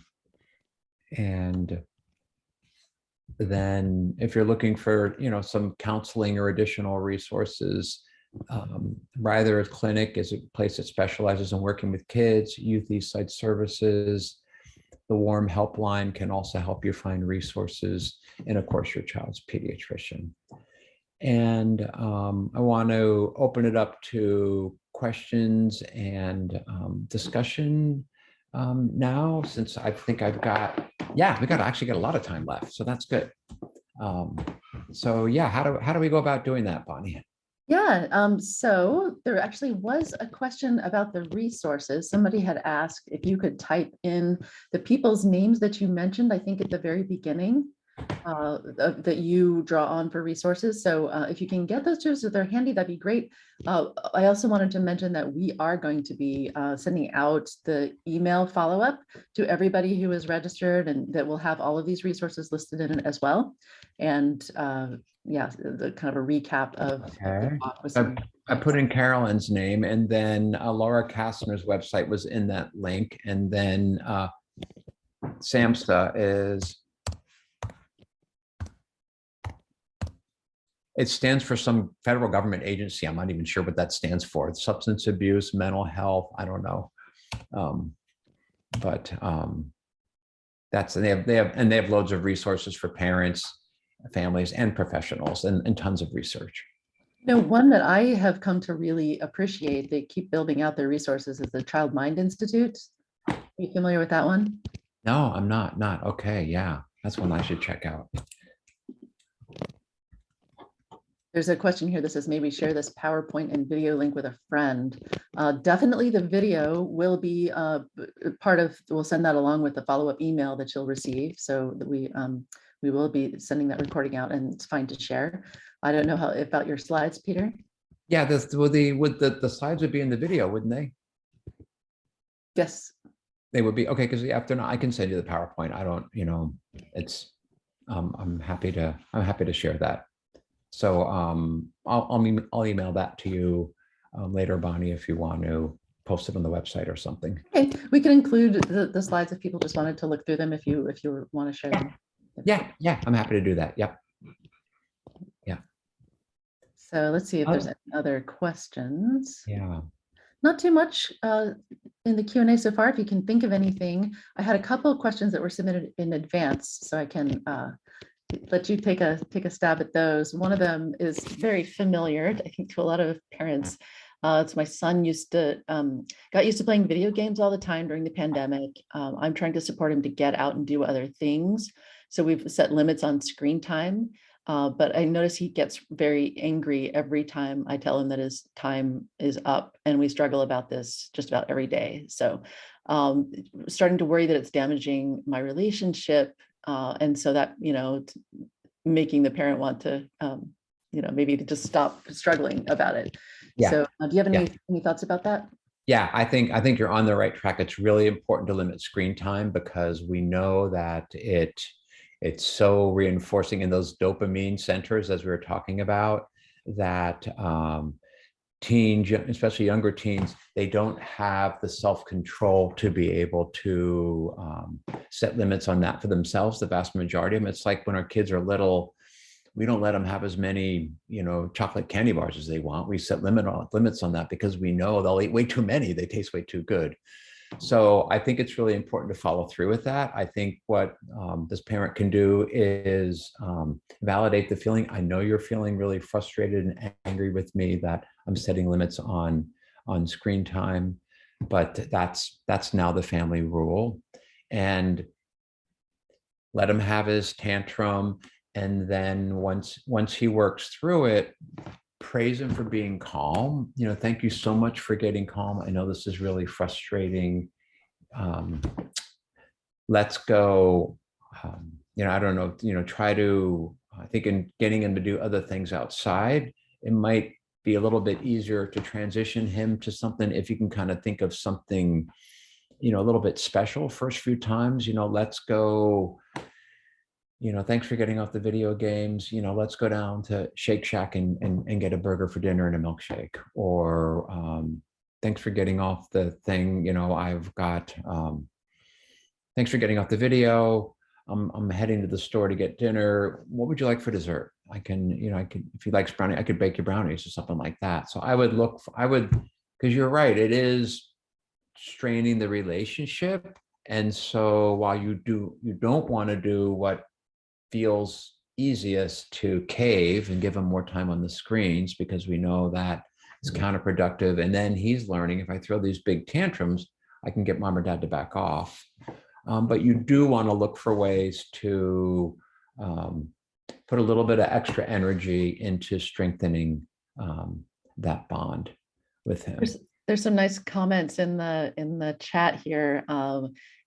then if you're looking for, some counseling or additional resources, Ryther Clinic is a place that specializes in working with kids. Youth East Side Services, the Warm Helpline can also help you find resources, and of course your child's pediatrician. And I want to open it up to questions and discussion now, since I think we got actually got a lot of time left, so that's good. So yeah, how do we go about doing that, Bonnie? Yeah, so there actually was a question about the resources. Somebody had asked if you could type in the people's names that you mentioned, I think at the very beginning, that you draw on for resources. So if you can get those to us, if they're handy, that'd be great. I also wanted to mention that we are going to be sending out the email follow-up to everybody who is registered, and that will have all of these resources listed in it as well. And yeah, the kind of a recap of Okay. the I put in Carolyn's name, and then Laura Kastner's website was in that link, and then SAMHSA it stands for some federal government agency. I'm not even sure what that stands for. Substance abuse, mental health, I don't know. They have loads of resources for parents, families, and professionals, and tons of research. One that I have come to really appreciate, they keep building out their resources, is the Child Mind Institute. Are you familiar with that one? No, I'm not. Okay, yeah, that's one I should check out. There's a question here that says, maybe share this PowerPoint and video link with a friend. Definitely the video will be we'll send that along with the follow-up email that you'll receive. So that we will be sending that recording out, and it's fine to share. I don't know about your slides, Peter. Yeah, the slides would be in the video, wouldn't they? Yes. They would be, okay, because after I can send you the PowerPoint. I don't, it's I'm happy to share that. So I'll email that to you later, Bonnie, if you want to post it on the website or something. Okay, we can include the slides if people just wanted to look through them, if you want to share them. Yeah, I'm happy to do that. Yep. Yeah. So let's see if there's any other questions. Yeah. Not too much in the Q&A so far. If you can think of anything, I had a couple of questions that were submitted in advance, so I can let you take a stab at those. One of them is very familiar, I think, to a lot of parents. It's my son got used to playing video games all the time during the pandemic. I'm trying to support him to get out and do other things. So we've set limits on screen time. But I notice he gets very angry every time I tell him that his time is up, and we struggle about this just about every day. So starting to worry that it's damaging my relationship. And so that, making the parent want to, maybe to just stop struggling about it. Yeah. So do you have any thoughts about that? Yeah, I think you're on the right track. It's really important to limit screen time, because we know that it's so reinforcing in those dopamine centers, as we were talking about, that teens, especially younger teens, they don't have the self-control to be able to set limits on that for themselves. The vast majority of them, it's like when our kids are little, we don't let them have as many, chocolate candy bars as they want. We set limits on that because we know they'll eat way too many. They taste way too good. So I think it's really important to follow through with that. I think what this parent can do is validate the feeling. I know you're feeling really frustrated and angry with me that I'm setting limits on screen time, but that's now the family rule. And let him have his tantrum. And then once he works through it, praise him for being calm. Thank you so much for getting calm. I know this is really frustrating. Let's go. I don't know, try to, I think in getting him to do other things outside, it might be a little bit easier to transition him to something if you can kind of think of something, a little bit special first few times. Let's go, thanks for getting off the video games. Let's go down to Shake Shack and get a burger for dinner and a milkshake. Or thanks for getting off the thing. I've got, thanks for getting off the video. I'm heading to the store to get dinner. What would you like for dessert? I can, if he likes brownie, I could bake you brownies or something like that. So because you're right, it is straining the relationship. And so while you don't want to do what feels easiest to cave and give him more time on the screens, because we know that it's counterproductive. And then he's learning, if I throw these big tantrums, I can get mom or dad to back off. But you do want to look for ways to put a little bit of extra energy into strengthening that bond with him. There's some nice comments in the chat here.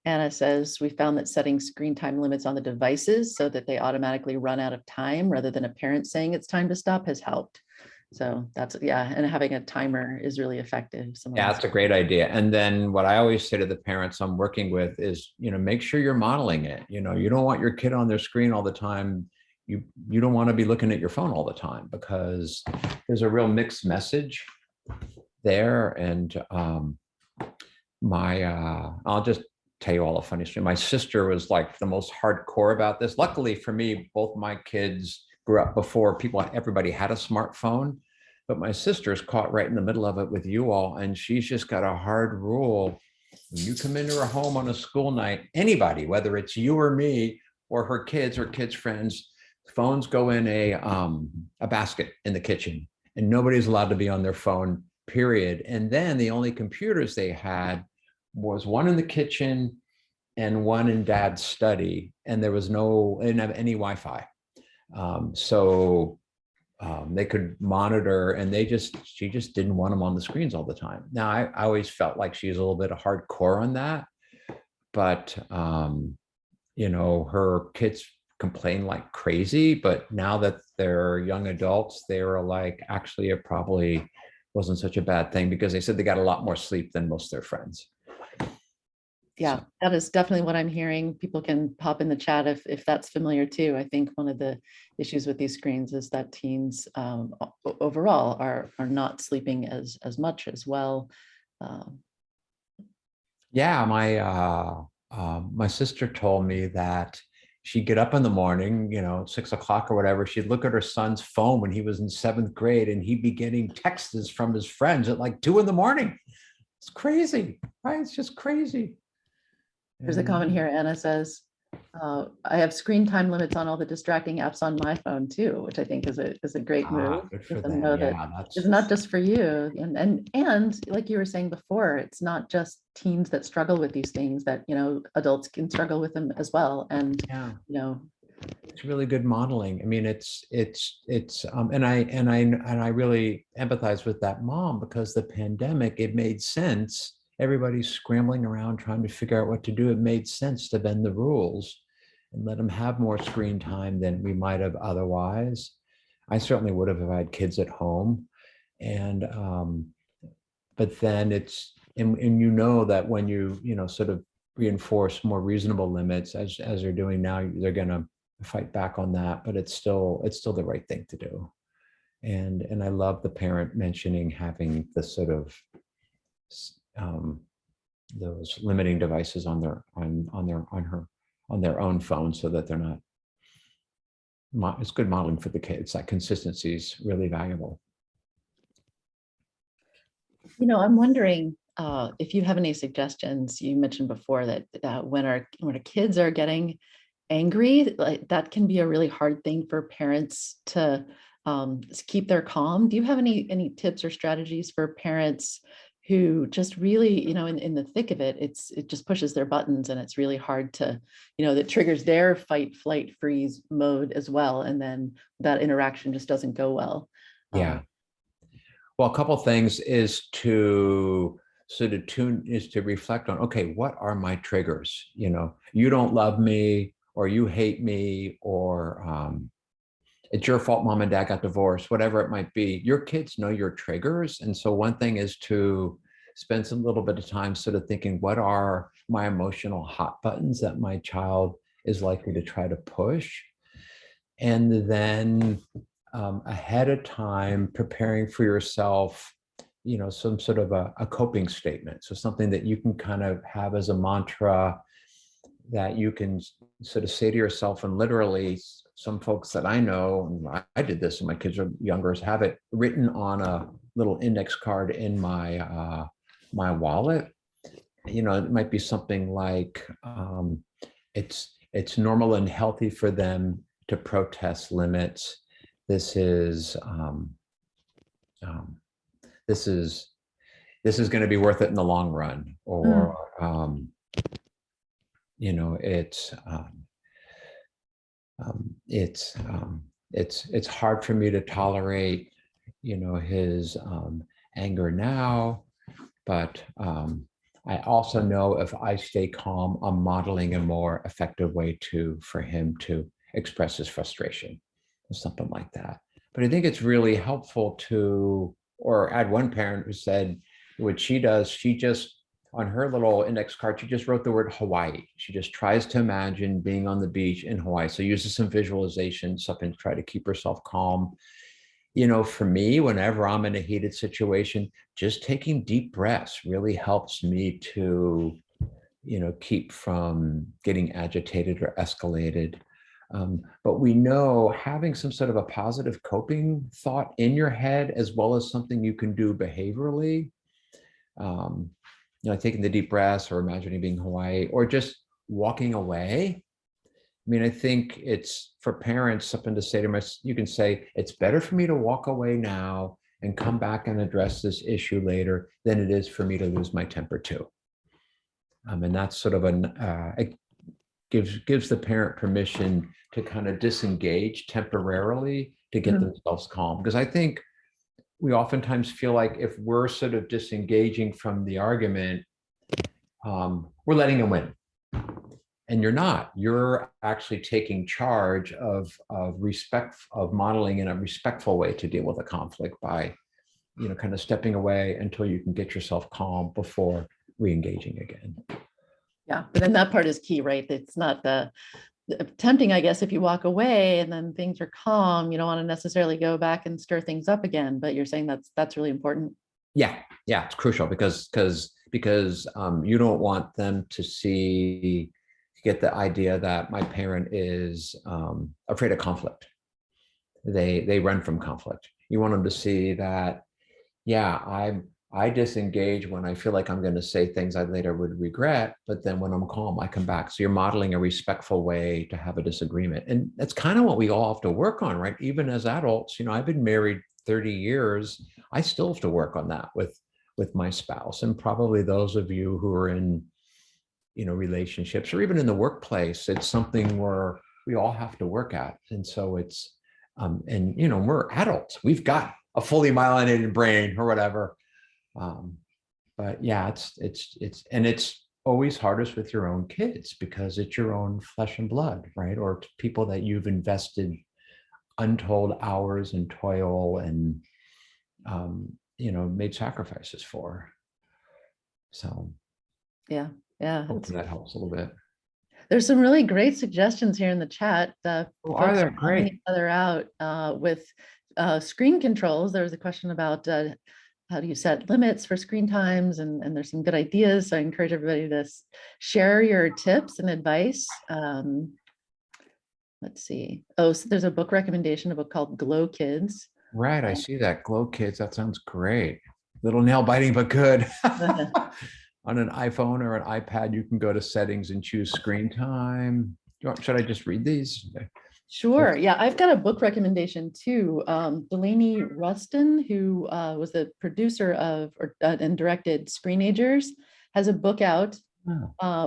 Anna says, we found that setting screen time limits on the devices so that they automatically run out of time rather than a parent saying it's time to stop has helped. So that's, yeah, and having a timer is really effective. Yeah, that's a great idea. And then what I always say to the parents I'm working with is, make sure you're modeling it. You don't want your kid on their screen all the time. You don't want to be looking at your phone all the time, because there's a real mixed message there. And I'll just tell you all a funny story. My sister was like the most hardcore about this. Luckily for me, both my kids grew up before everybody had a smartphone, but my sister's caught right in the middle of it with you all. And she's just got a hard rule. When you come into her home on a school night, anybody, whether it's you or me or her kids or kids' friends, phones go in a basket in the kitchen, and nobody's allowed to be on their phone, period. And then the only computers they had was one in the kitchen and one in dad's study. And they didn't have any Wi-Fi. So they could monitor, and she just didn't want them on the screens all the time. Now, I always felt like she was a little bit hardcore on that, but her kids complain like crazy. But now that they're young adults, they were like, actually, it probably wasn't such a bad thing, because they said they got a lot more sleep than most of their friends. Yeah, that is definitely what I'm hearing. People can pop in the chat if that's familiar too. I think one of the issues with these screens is that teens overall are not sleeping as much as well. Yeah, my sister told me that she'd get up in the morning, 6 o'clock or whatever. She'd look at her son's phone when he was in 7th grade, and he'd be getting texts from his friends at like 2 a.m. It's crazy, right? It's just crazy. There's a comment here. Anna says, I have screen time limits on all the distracting apps on my phone too, which I think is a great move. Good for Let them them. know Yeah, that it's not just for you. And like you were saying before, it's not just teens that struggle with these things, that, adults can struggle with them as well. And, yeah, it's really good modeling. I mean, and I really empathize with that mom, because the pandemic, it made sense. Everybody's scrambling around trying to figure out what to do. It made sense to bend the rules and let them have more screen time than we might have otherwise. I certainly would have if I had kids at home. And but then and that when you sort of reinforce more reasonable limits, as they're doing now, they're going to fight back on that. But it's still the right thing to do. And I love the parent mentioning having the sort of those limiting devices on their own phone, so that they're not it's good modeling for the kids. That consistency is really valuable. I'm wondering if you have any suggestions. You mentioned before that when our kids are getting angry, like that can be a really hard thing for parents to keep their calm. Do you have any tips or strategies for parents who just really, in the thick of it, it just pushes their buttons and it's really hard to, that triggers their fight, flight, freeze mode as well. And then that interaction just doesn't go well. Yeah. Well, a couple of things is to reflect on, okay, what are my triggers? You don't love me, or you hate me, or it's your fault mom and dad got divorced, whatever it might be. Your kids know your triggers. And so one thing is to spend some little bit of time sort of thinking, what are my emotional hot buttons that my child is likely to try to push? And then ahead of time, preparing for yourself, some sort of a coping statement. So something that you can kind of have as a mantra that you can sort of say to yourself. And literally, some folks that I know, and I did this when my kids are younger, have it written on a little index card in my my wallet. It might be something like, it's normal and healthy for them to protest limits. This is this is going to be worth it in the long run, or it's hard for me to tolerate his anger now, but I also know if I stay calm, I'm modeling a more effective way for him to express his frustration, or something like that. But I think it's really helpful or I had one parent who said what she does, she just, on her little index card, she just wrote the word Hawaii. She just tries to imagine being on the beach in Hawaii. So uses some visualization, something to try to keep herself calm. For me, whenever I'm in a heated situation, just taking deep breaths really helps me to, keep from getting agitated or escalated. But we know having some sort of a positive coping thought in your head, as well as something you can do behaviorally, taking the deep breaths or imagining being Hawaii, or just walking away. I think it's for parents something to say to myself. You can say, it's better for me to walk away now and come back and address this issue later than it is for me to lose my temper too. And that's sort of it gives the parent permission to kind of disengage temporarily to get themselves calm. Because I think we oftentimes feel like if we're sort of disengaging from the argument, we're letting them win. And you're not. You're actually taking charge of modeling in a respectful way to deal with a conflict by, kind of stepping away until you can get yourself calm before re-engaging again. Yeah, but then that part is key, right? It's not tempting, I guess, if you walk away and then things are calm, you don't want to necessarily go back and stir things up again. But you're saying that's really important. Yeah, it's crucial because you don't want them to get the idea that my parent is afraid of conflict. They run from conflict. You want them to see that, I disengage when I feel like I'm going to say things I later would regret, but then when I'm calm, I come back. So you're modeling a respectful way to have a disagreement. And that's kind of what we all have to work on, right? Even as adults, I've been married 30 years. I still have to work on that with my spouse. And probably those of you who are in, relationships or even in the workplace, it's something where we all have to work at. And so it's, we're adults. We've got a fully myelinated brain or whatever. But yeah, it's always hardest with your own kids because it's your own flesh and blood, right? Or people that you've invested untold hours and toil and, made sacrifices for. So yeah, hopefully that helps a little bit. There's some really great suggestions here in the chat. Are there? Great. Each other out with screen controls. There was a question about how do you set limits for screen times, and there's some good ideas. So I encourage everybody to share your tips and advice. let's see. Oh, so there's a book recommendation, a book called Glow Kids. Right, I see that. Glow Kids, that sounds great. Little nail biting, but good. On an iPhone or an iPad, you can go to settings and choose screen time. Should I just read these? Sure. Yeah, I've got a book recommendation too. Delaney Rustin, who was the producer of and directed Screenagers, has a book out,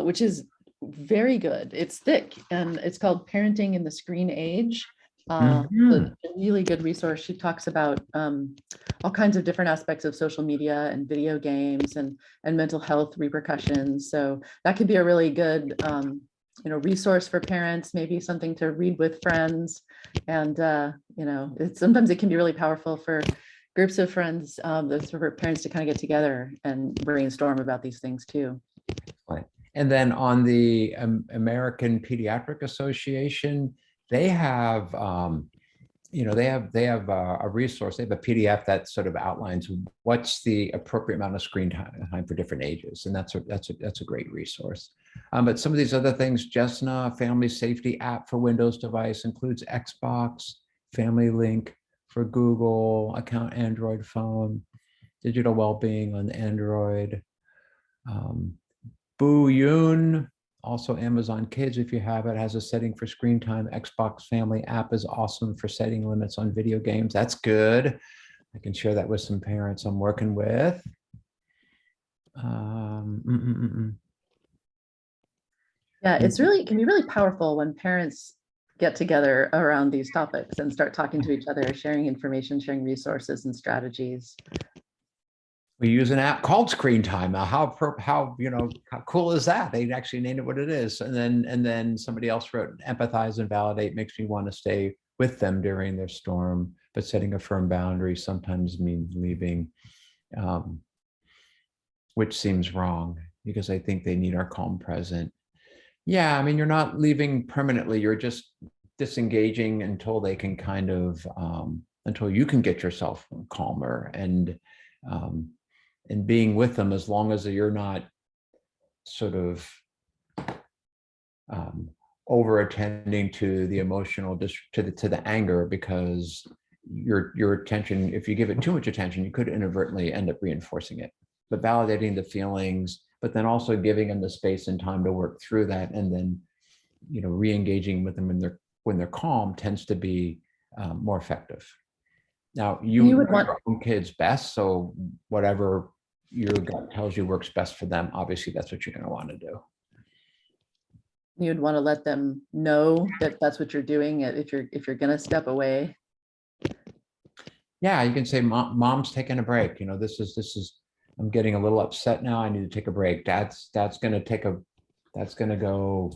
which is very good. It's thick and it's called Parenting in the Screen Age. A really good resource. She talks about all kinds of different aspects of social media and video games and mental health repercussions. So that could be a really good resource for parents, maybe something to read with friends. And sometimes it can be really powerful for groups of friends, for parents to kind of get together and brainstorm about these things too. Right. And then on the American Pediatric Association, they have, they have a resource. They have a PDF that sort of outlines what's the appropriate amount of screen time for different ages, and that's a great resource. But some of these other things, Jesna Family Safety app for Windows device includes Xbox, Family Link for Google account, Android phone, digital well-being on Android. Boo Yoon, also Amazon Kids, if you have it, has a setting for screen time. Xbox Family app is awesome for setting limits on video games. That's good. I can share that with some parents I'm working with. Yeah, it can be really powerful when parents get together around these topics and start talking to each other, sharing information, sharing resources and strategies. We use an app called Screen Time. How cool is that? They actually named it what it is, and then somebody else wrote, empathize and validate makes me want to stay with them during their storm, but setting a firm boundary sometimes means leaving, which seems wrong because I think they need our calm present. Yeah, I mean, you're not leaving permanently. You're just disengaging until they can kind of until you can get yourself calmer and being with them, as long as you're not sort of over attending to the emotional, to the anger, because your attention, if you give it too much attention, you could inadvertently end up reinforcing it. But validating the feelings, but then also giving them the space and time to work through that, and then re-engaging with them when they're calm tends to be more effective. Now, you would want your own kids best, so whatever your gut tells you works best for them, obviously that's what you're going to want to do. You'd want to let them know that that's what you're doing if you're going to step away. Yeah, you can say, mom's taking a break. This is I'm getting a little upset now. I need to take a break. Dad's going to go,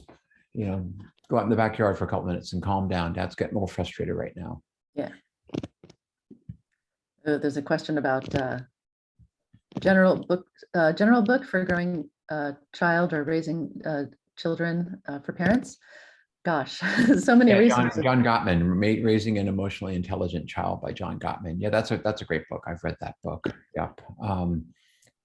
go out in the backyard for a couple minutes and calm down. Dad's getting a little frustrated right now. Yeah. There's a question about general book for growing a child or raising children for parents. Gosh, so many resources. John Gottman, Raising an Emotionally Intelligent Child by John Gottman. Yeah, that's a great book. I've read that book. Yep.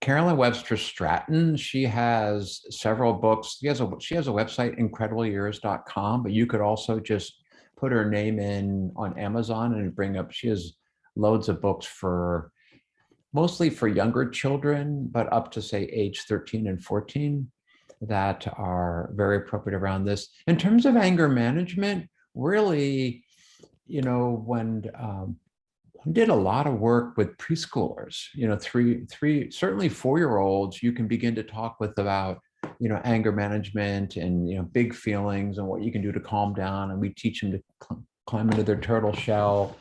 Carolyn Webster Stratton, she has several books. She has a website, incredibleyears.com, but you could also just put her name in on Amazon and bring up, she has loads of books mostly for younger children, but up to say age 13 and 14 that are very appropriate around this. In terms of anger management, really, when did a lot of work with preschoolers, certainly 4-year-olds, you can begin to talk with about, anger management and, big feelings and what you can do to calm down. And we teach them to climb into their turtle shell.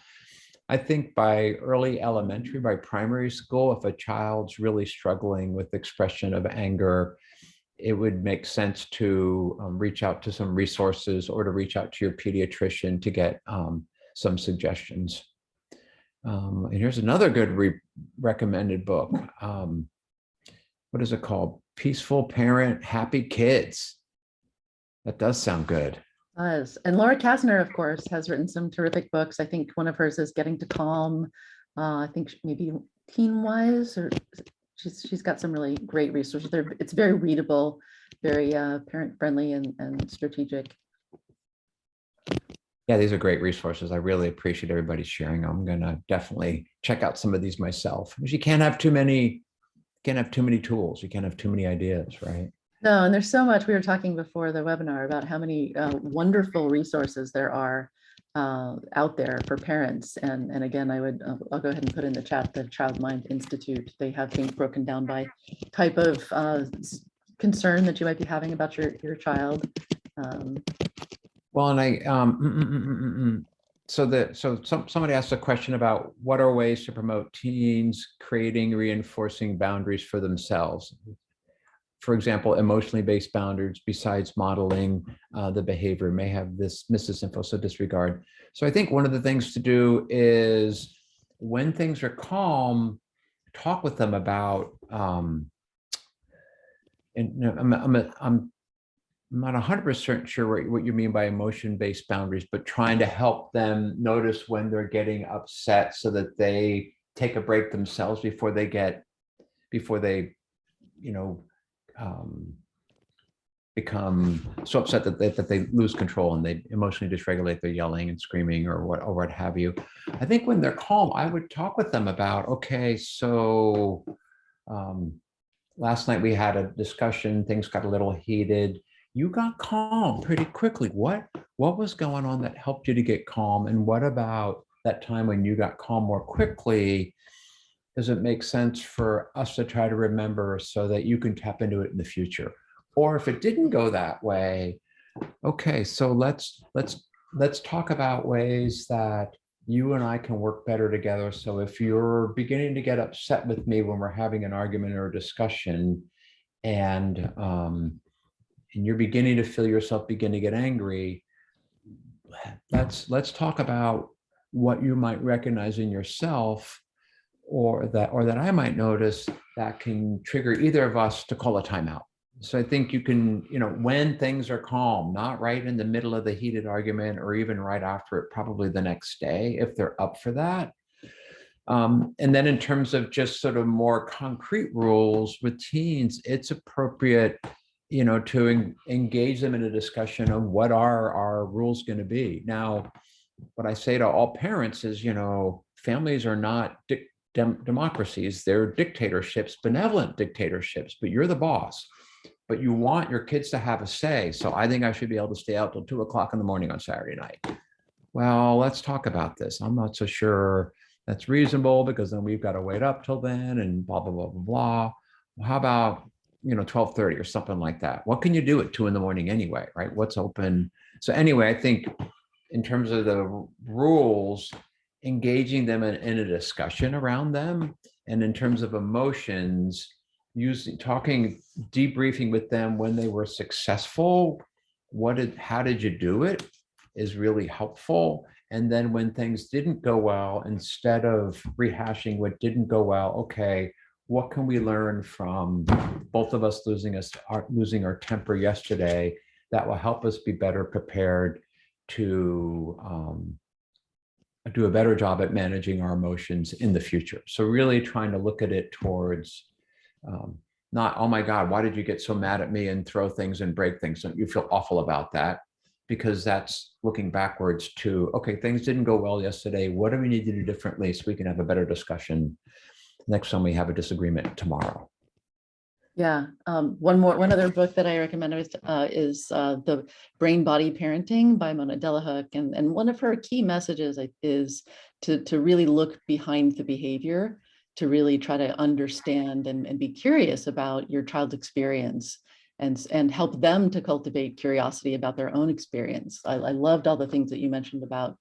I think by early elementary, by primary school, if a child's really struggling with expression of anger, it would make sense to reach out to some resources or to reach out to your pediatrician to get some suggestions. And here's another good recommended book. What is it called? Peaceful Parent, Happy Kids. That does sound good. Does. And Laura Kasner, of course, has written some terrific books. I think one of hers is Getting to Calm. I think maybe Teen Wise, or she's got some really great resources there. It's very readable, very parent friendly and strategic. Yeah, these are great resources. I really appreciate everybody sharing. I'm gonna definitely check out some of these myself. Because you can't have too many tools. You can't have too many ideas, right? No, and there's so much. We were talking before the webinar about how many wonderful resources there are out there for parents. And again, I'll go ahead and put in the chat the Child Mind Institute. They have things broken down by type of concern that you might be having about your child. Well, and somebody asked a question about what are ways to promote teens creating reinforcing boundaries for themselves. For example, emotionally based boundaries besides modeling the behavior may have miss this info, so disregard. So I think one of the things to do is when things are calm, talk with them about, and I'm not 100% sure what you mean by emotion-based boundaries, but trying to help them notice when they're getting upset so that they take a break themselves before they, you know, become so upset that they lose control and they emotionally dysregulate. They're yelling and screaming or what have you. I think when they're calm, I would talk with them about, okay, so last night we had a discussion, things got a little heated. You got calm pretty quickly. What was going on that helped you to get calm? And what about that time when you got calm more quickly? Does it make sense for us to try to remember so that you can tap into it in the future? Or if it didn't go that way, okay, so let's talk about ways that you and I can work better together. So if you're beginning to get upset with me when we're having an argument or a discussion, and you're beginning to feel yourself begin to get angry, let's talk about what you might recognize in yourself or that I might notice that can trigger either of us to call a timeout. So I think you can, when things are calm, not right in the middle of the heated argument or even right after it, probably the next day, if they're up for that. And then in terms of just sort of more concrete rules with teens, it's appropriate, to engage them in a discussion of what are our rules going to be. Now, what I say to all parents is, families are not democracies, they're dictatorships, benevolent dictatorships, but you're the boss. But you want your kids to have a say. So I think I should be able to stay out till 2:00 in the morning on Saturday night. Well, let's talk about this. I'm not so sure that's reasonable because then we've got to wait up till then and blah, blah, blah, blah, blah. Well, how about, 12:30 or something like that? What can you do at 2 in the morning anyway, right? What's open? So anyway, I think in terms of the rules, engaging them in a discussion around them, and in terms of emotions, debriefing with them when they were successful, how did you do it, is really helpful. And then when things didn't go well, instead of rehashing what didn't go well, okay, what can we learn from both of us losing our temper yesterday that will help us be better prepared to do a better job at managing our emotions in the future. So really trying to look at it towards not, oh my God, why did you get so mad at me and throw things and break things? Don't you feel awful about that? Because that's looking backwards to, okay, things didn't go well yesterday. What do we need to do differently so we can have a better discussion next time we have a disagreement tomorrow? Yeah. One other book that I recommend is The Brain Body Parenting by Mona Delahook. And one of her key messages is to really look behind the behavior, to really try to understand and be curious about your child's experience and help them to cultivate curiosity about their own experience. I loved all the things that you mentioned about,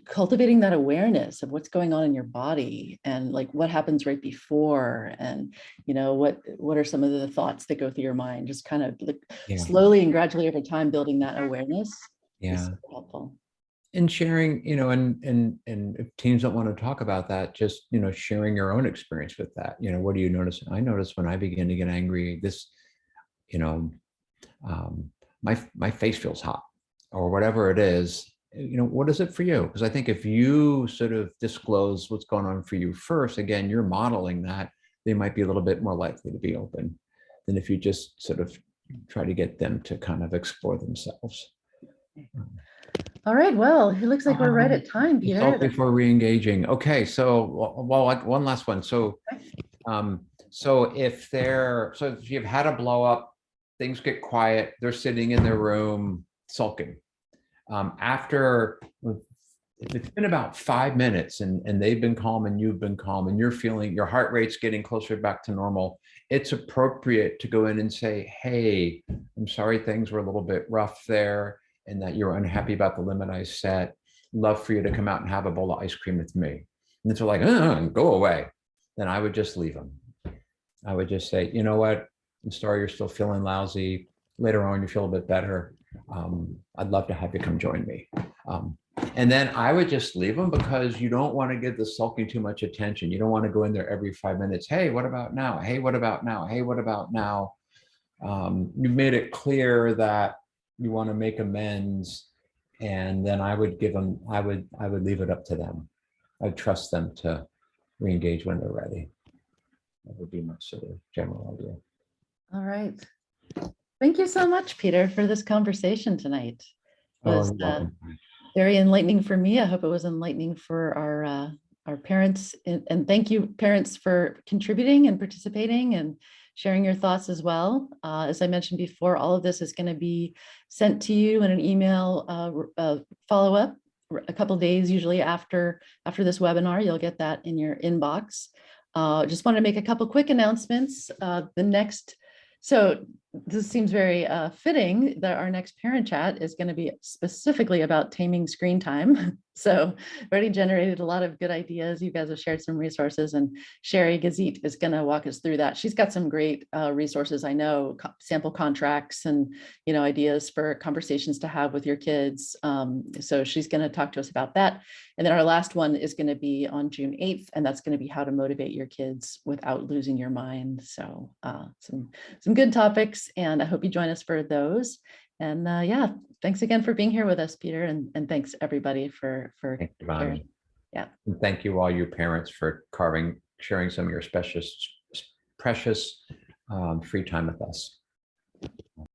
cultivating that awareness of what's going on in your body and like what happens right before, and what are some of the thoughts that go through your mind, just kind of like slowly and gradually over time building that awareness is super helpful. And sharing, and if teens don't want to talk about that, just, sharing your own experience with that. What do you notice? I notice when I begin to get angry, my face feels hot or whatever it is. What is it for you? Because I think if you sort of disclose what's going on for you first, again, you're modeling that, they might be a little bit more likely to be open than if you just sort of try to get them to kind of explore themselves. All right. Well, it looks like we're right at time, Peter. Consult before re-engaging. Okay, so well, like one last one. So, so if you've had a blow up, things get quiet. They're sitting in their room sulking. After if it's been about 5 minutes and they've been calm and you've been calm and you're feeling your heart rate's getting closer back to normal, it's appropriate to go in and say, hey, I'm sorry things were a little bit rough there and that you're unhappy about the limit I set. Love for you to come out and have a bowl of ice cream with me. And they're like, go away. Then I would just leave them. I would just say, you know what? I'm sorry you're still feeling lousy. Later on, you feel a bit better. I'd love to have you come join me. And then I would just leave them because you don't want to give the sulking too much attention. You don't want to go in there every 5 minutes. Hey, what about now? Hey, what about now? Hey, what about now? You've made it clear that you want to make amends. And then I would give them, I would leave it up to them. I'd trust them to re-engage when they're ready. That would be my sort of general idea. All right. Thank you so much, Peter, for this conversation tonight. It was very enlightening for me. I hope it was enlightening for our parents. And thank you, parents, for contributing and participating and sharing your thoughts as well. As I mentioned before, all of this is going to be sent to you in an email follow-up a couple of days, usually after this webinar. You'll get that in your inbox. Just want to make a couple quick announcements. So this seems very fitting that our next parent chat is going to be specifically about taming screen time. So already generated a lot of good ideas. You guys have shared some resources, and Sherry Gazit is going to walk us through that. She's got some great resources, I know, sample contracts and ideas for conversations to have with your kids. So she's going to talk to us about that. And then our last one is going to be on June 8th, and that's going to be how to motivate your kids without losing your mind. So some good topics, and I hope you join us for those. And yeah, thanks again for being here with us, Peter, and thanks everybody for Thank you, sharing. Yeah. And thank you all you parents for sharing some of your precious free time with us.